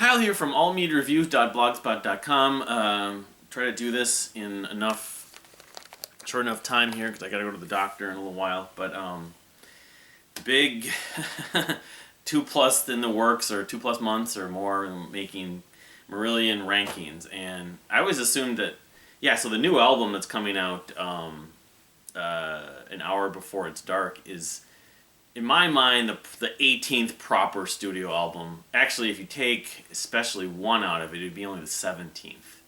Kyle here from allmediareviews.blogspot.com. Try to do this in short enough time here because I got to go to the doctor in a little while. But big 2+ in the works, or 2+ months or more, making Marillion rankings, and I always assumed that so the new album that's coming out an hour before it's dark is, in my mind, the 18th proper studio album. Actually, if you take especially one out of it, it would be only the 17th.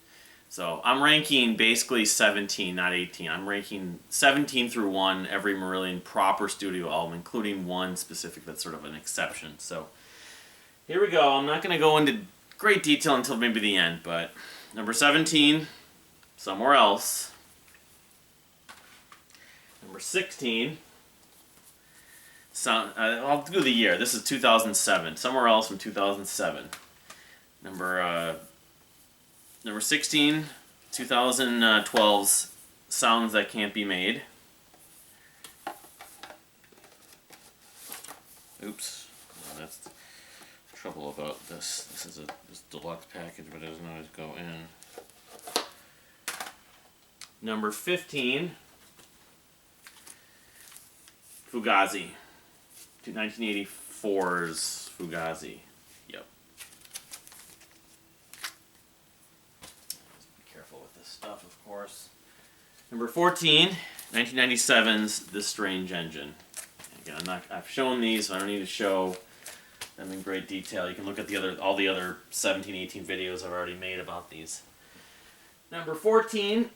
So I'm ranking basically 17, not 18. I'm ranking 17 through 1 every Marillion proper studio album, including one specific that's sort of an exception. So here we go. I'm not going to go into great detail until maybe the end, but number 17, Somewhere Else. Number 16, I'll do the year. This is 2007. Somewhere Else from 2007. Number 16, 2012's Sounds That Can't Be Made. Oops. Well, that's the trouble about this. This is this deluxe package, but it doesn't always go in. Number 15, Fugazi. 1984's Fugazi. Yep. Just be careful with this stuff, of course. Number 14, 1997's The Strange Engine. Again, I've shown these, so I don't need to show them in great detail. You can look at all the other 17, 18 videos I've already made about these. Number 14,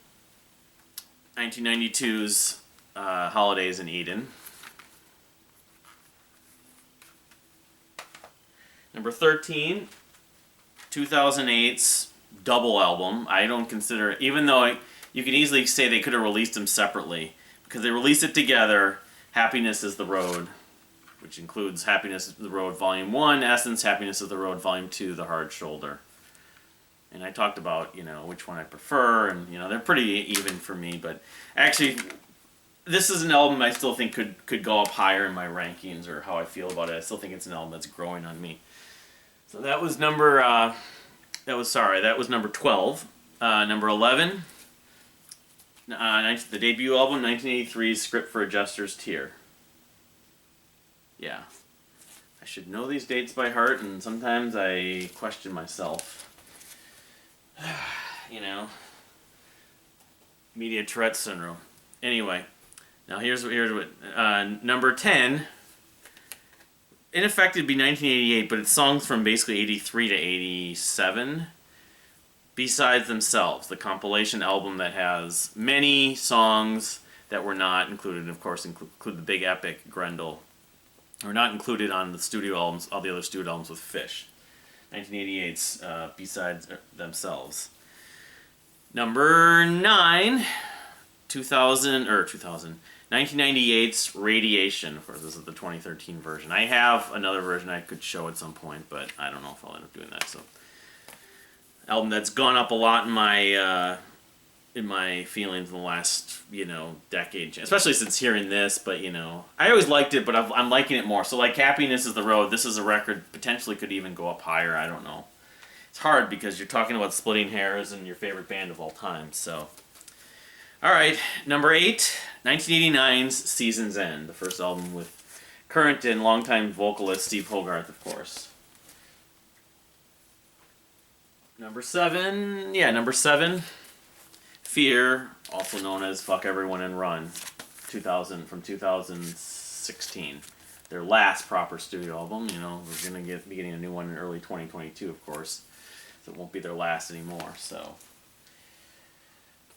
1992's Holidays in Eden. Number 13, 2008's double album. I don't consider, even though you could easily say they could have released them separately, because they released it together, Happiness is the Road, which includes Happiness is the Road Volume 1, Essence, Happiness is the Road Volume 2, The Hard Shoulder. And I talked about, which one I prefer, and, they're pretty even for me, but actually, this is an album I still think could go up higher in my rankings, or how I feel about it. I still think it's an album that's growing on me. So that was number, that was number 12. Number 11, the debut album, 1983's Script for a Jester's Tear. Yeah. I should know these dates by heart, and sometimes I question myself. Media Tourette syndrome. Anyway, now here's what number 10. In effect, it'd be 1988, but it's songs from basically 83 to 87. B-Sides Themselves, the compilation album that has many songs that were not included, and of course include the big epic Grendel, or not included on the studio albums, all the other studio albums with Fish. 1988's B-Sides Themselves. Number 9, 1998's Radiation. Of course, this is the 2013 version. I have another version I could show at some point, but I don't know if I'll end up doing that. So, album that's gone up a lot in my feelings in the last decade, especially since hearing this. But I always liked it, but I'm liking it more. So like Happiness is the Road. This is a record potentially could even go up higher. I don't know. It's hard because you're talking about splitting hairs and your favorite band of all time. So. All right, number 8, 1989's Season's End, the first album with current and longtime vocalist Steve Hogarth, of course. Number 7, Fear, also known as Fuck Everyone and Run, from 2016. Their last proper studio album. We're going to be getting a new one in early 2022, of course, so it won't be their last anymore, so.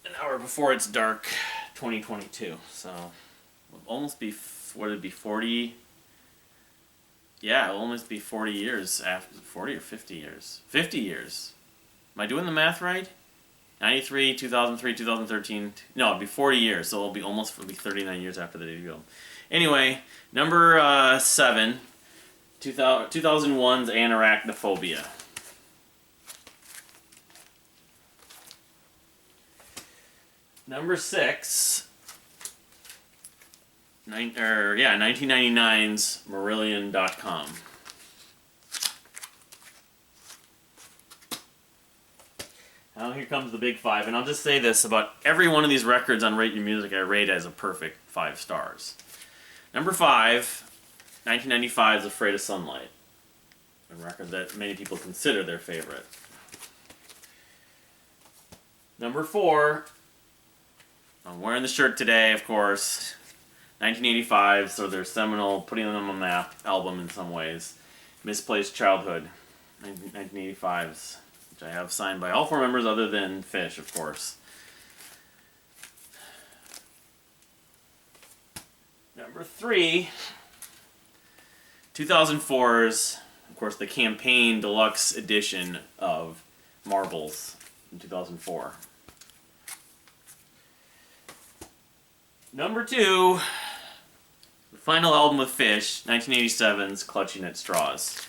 An hour before it's dark, 2022. So, it'll almost be, 40? Yeah, it'll almost be 40 years after, 40 or 50 years? 50 years. Am I doing the math right? 93, 2003, 2013. No, it'll be 40 years, so it'll be 39 years after the debut. Anyway, number 7, 2001's Anarachnophobia. Number 6, 1999's Marillion.com. here comes the big five, and I'll just say this about every one of these records on Rate Your Music I rate as a perfect 5 stars. Number 5, 1995's Afraid of Sunlight, a record that many people consider their favorite. Number 4, I'm wearing the shirt today, of course, 1985, so their seminal, putting them on the map album in some ways, Misplaced Childhood, 1985's, which I have signed by all 4 members other than Fish, of course. Number 3, 2004's, of course, the Campaign Deluxe Edition of Marbles in 2004. Number 2, the final album with Fish, 1987's Clutching at Straws,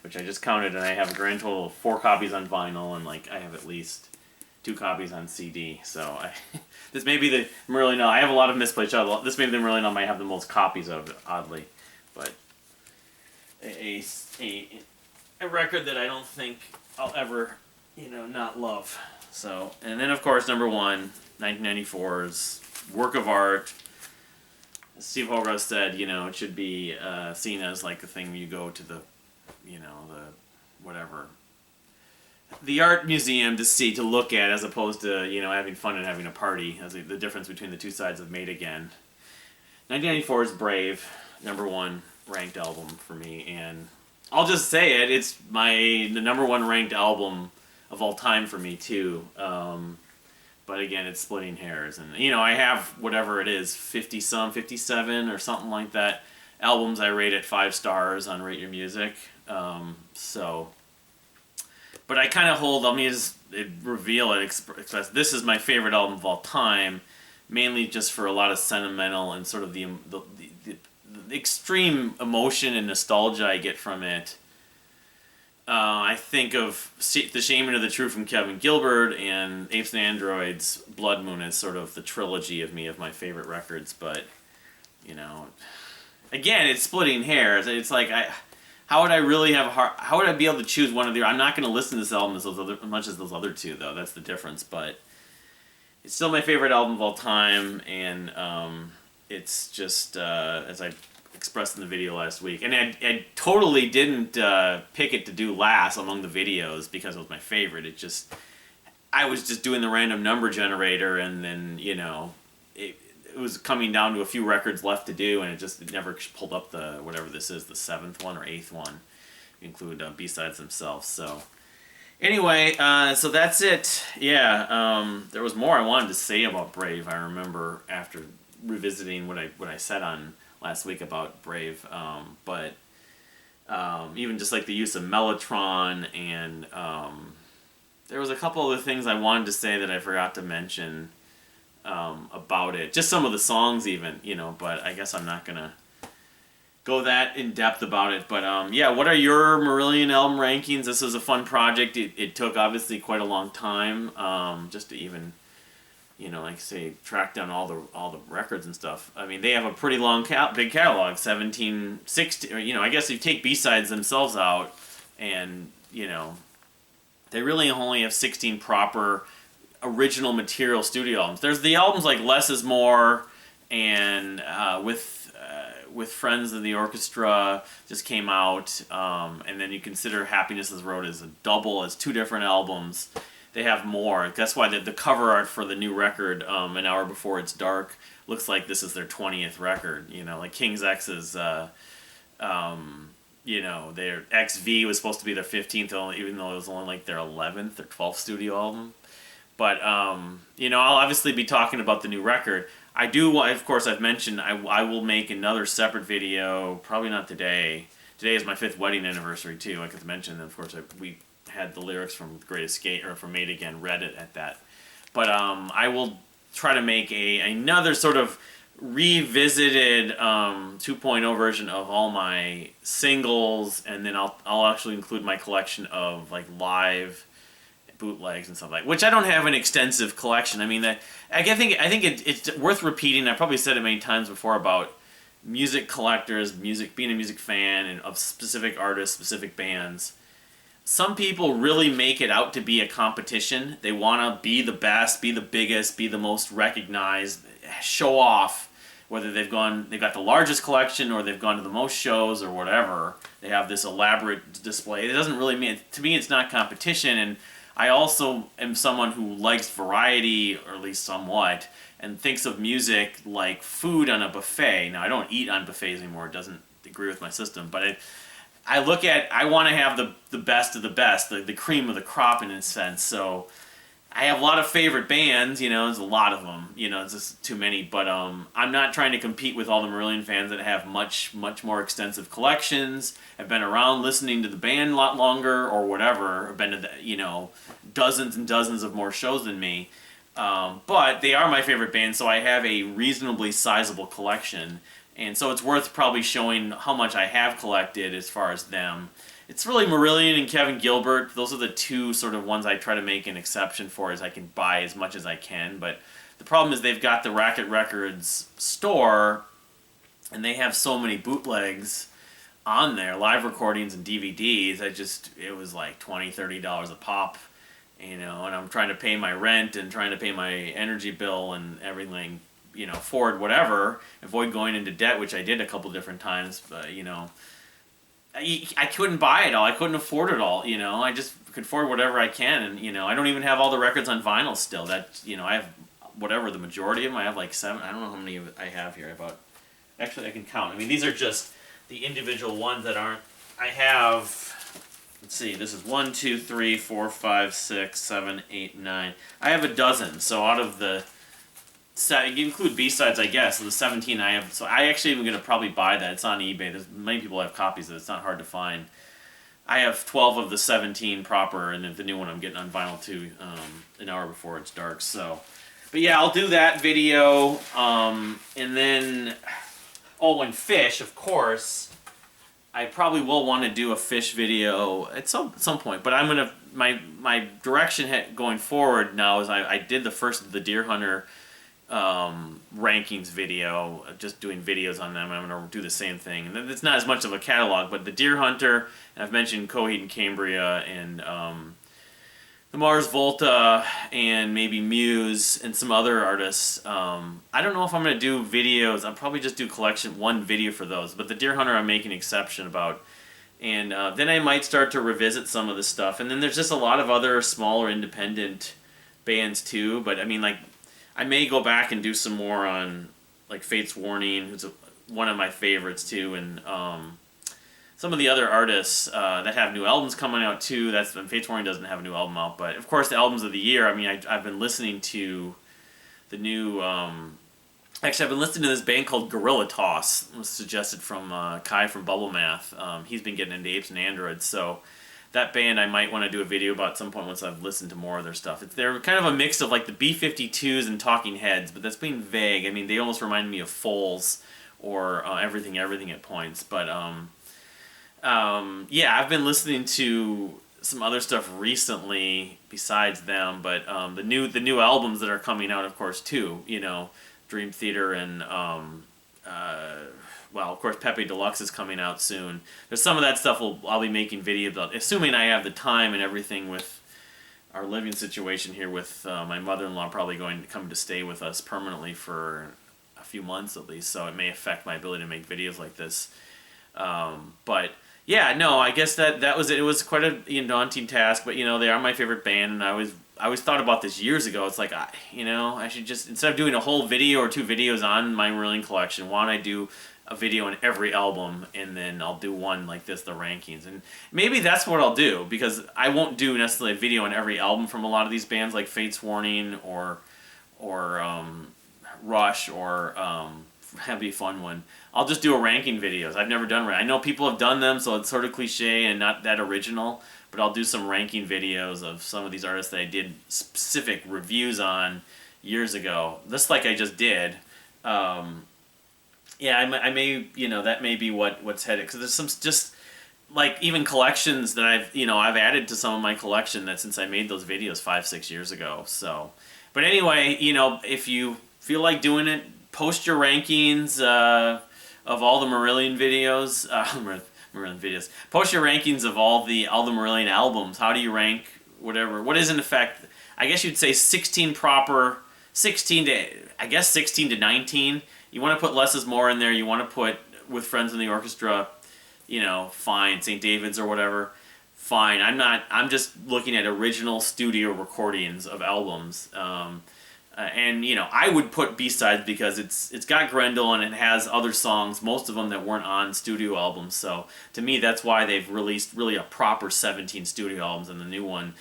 which I just counted, and I have a grand total of 4 copies on vinyl, and I have at least 2 copies on CD. So this may be the Marillion. I have a lot of Misplaced Child. This may be the Marillion album I have the most copies of, oddly, but a record that I don't think I'll ever not love. So, and then of course number 1, 1994's work of art. As Steve Hogarth said, it should be seen as like a thing you go to the the art museum to look at, as opposed to having fun and having a party. As the difference between the two sides of Made Again. 1994's Brave, number 1 ranked album for me, and I'll just say it, it's the number 1 ranked album of all time for me too. But again, it's splitting hairs, and I have whatever it is, 57 or something like that albums I rate at 5 stars on Rate Your Music. But I kind of hold, let me just reveal it, express, this is my favorite album of all time, mainly just for a lot of sentimental and sort of the extreme emotion and nostalgia I get from it. I think of The Shame and the Truth from Kevin Gilbert and Apes and Androids, Blood Moon as sort of the trilogy of my favorite records, but, again, it's splitting hairs. It's like, how would I really have how would I be able to choose one of the, I'm not going to listen to this album as much as those other 2, though, that's the difference, but it's still my favorite album of all time, and it's just, as I expressed in the video last week, and I totally didn't pick it to do last among the videos because it was my favorite. I was just doing the random number generator, and then it was coming down to a few records left to do, and it never pulled up the whatever this is, the 7th one or 8th one. You include B-sides themselves. So anyway, so that's it. Yeah, there was more I wanted to say about Brave. I remember after revisiting what I said on last week about Brave, but even just like the use of Mellotron, and there was a couple other things I wanted to say that I forgot to mention about it. Just some of the songs even, but I guess I'm not going to go that in depth about it. But yeah, what are your Marillion album rankings? This was a fun project. It took obviously quite a long time just to even like I say, track down all the records and stuff. I mean, they have a pretty long big catalog, 17, 16, I guess if you take B-sides themselves out, and they really only have 16 proper original material studio albums. There's the albums like Less Is More, and with Friends of the Orchestra just came out, and then you consider Happiness is Road as a double, as 2 different albums. They have more. That's why the cover art for the new record, An Hour Before It's Dark, looks like this is their 20th record. Like King's X's, their XV was supposed to be their 15th, even though it was only like their 11th or 12th studio album. But, I'll obviously be talking about the new record. I do, of course, I've mentioned I will make another separate video, probably not today. Today is my 5th wedding anniversary, too, like I mentioned. And of course, we had the lyrics from Great Escape, or from Made Again, read it at that. But I will try to make another sort of revisited 2.0 version of all my singles, and then I'll actually include my collection of like live bootlegs and stuff like, which I don't have an extensive collection. I mean, I think it's worth repeating. I probably said it many times before about music collectors, being a music fan, and of specific artists, specific bands. some people really make it out to be a competition. They want to be the best, be the biggest, be the most recognized, show off. Whether they've got the largest collection or they've gone to the most shows or whatever. They have this elaborate display. It doesn't really mean, to me, it's not competition. And I also am someone who likes variety, or at least somewhat, and thinks of music like food on a buffet. Now, I don't eat on buffets anymore. It doesn't agree with my system, but I want to have the best of the best, the cream of the crop in a sense. So I have a lot of favorite bands, there's a lot of them, it's just too many, but I'm not trying to compete with all the Marillion fans that have much more extensive collections, have been around listening to the band a lot longer or whatever, have been to, dozens and dozens of more shows than me. But they are my favorite band, so I have a reasonably sizable collection, and so it's worth probably showing how much I have collected as far as them. It's really Marillion and Kevin Gilbert. Those are the two sort of ones I try to make an exception for, as I can buy as much as I can. But the problem is they've got the Racket Records store, and they have so many bootlegs on there, live recordings and DVDs. It was like $20, $30 a pop, and I'm trying to pay my rent and trying to pay my energy bill and everything, afford whatever, avoid going into debt, which I did a couple different times, but, I couldn't buy it all. I couldn't afford it all, I just could afford whatever I can, and, I don't even have all the records on vinyl still. I have whatever, the majority of them. I have like 7. I don't know how many I have here. Actually, I can count. I mean, these are just the individual ones that aren't. I have, let's see, this is 1, 2, 3, 4, 5, 6, 7, 8, 9. I have a dozen, so out of the, you include B-sides, I guess, so the 17 I have, so I actually am going to probably buy that. It's on eBay. Many people have copies of it. It's not hard to find. I have 12 of the 17 proper, and the new one I'm getting on vinyl too, an hour before it's dark, so. But yeah, I'll do that video, and then, and Fish, of course. I probably will want to do a Fish video at some point, but I'm going to, my direction going forward now is I did the first of the Deer Hunter rankings video, just doing videos on them. I'm going to do the same thing. And it's not as much of a catalog, but the Deer Hunter, and I've mentioned Coheed and Cambria, and the Mars Volta, and maybe Muse, and some other artists. I don't know if I'm going to do videos. I'll probably just do one video for those, but the Deer Hunter I'm making an exception about. And then I might start to revisit some of this stuff. And then there's just a lot of other smaller independent bands too, but I mean, like, I may go back and do some more on, like, Fate's Warning, who's one of my favorites too, and some of the other artists that have new albums coming out too. Fate's Warning doesn't have a new album out, but of course the albums of the year. I mean, I've been listening to the new. Actually, I've been listening to this band called Gorilla Toss. It was suggested from Kai from Bubble Math. He's been getting into Apes and Androids, so. That band I might want to do a video about at some point once I've listened to more of their stuff. They're kind of a mix of like the B-52s and Talking Heads, but that's being vague. I mean, they almost remind me of Foals or Everything at points. But yeah, I've been listening to some other stuff recently besides them. But the new albums that are coming out, of course, too. Dream Theater and well, of course, Pepe Deluxe is coming out soon. There's some of that stuff I'll be making videos about, assuming I have the time and everything with our living situation here with my mother-in-law probably going to come to stay with us permanently for a few months at least, so it may affect my ability to make videos like this. But yeah, no, I guess that was it. It was quite a daunting task, but they are my favorite band, and I always thought about this years ago. It's like, I should just, instead of doing a whole video or 2 videos on my Marillion collection, why don't I do a video on every album, and then I'll do one like this, the rankings. And maybe that's what I'll do, because I won't do necessarily a video on every album from a lot of these bands, like Fate's Warning or Rush or that'd be a fun one. I'll just do a ranking videos. I've never done I know people have done them, so it's sort of cliche and not that original, but I'll do some ranking videos of some of these artists that I did specific reviews on years ago, just like I just did. Yeah, I may, that may be what's headed, because there's some just, like, even collections that I've added to some of my collection that since I made those videos 5-6 years ago, so. But anyway, if you feel like doing it, post your rankings of all the Marillion videos, Marillion videos. Post your rankings of all the Marillion albums. How do you rank whatever? What is in effect? I guess you'd say 16 proper, 16 to 19. You want to put less is more in there. You want to put with friends in the orchestra, you know, fine, St. David's or whatever. Fine. I'm just looking at original studio recordings of albums. And you know, I would put B-sides because it's got Grendel and it has other songs, most of them that weren't on studio albums. So to me, that's why they've released really a proper 17 studio albums, and the new one,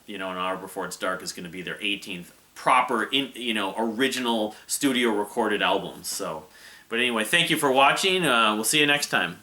you know, An Hour Before It's Dark is going to be their 18th proper, original studio recorded albums. So, but anyway, thank you for watching. We'll see you next time.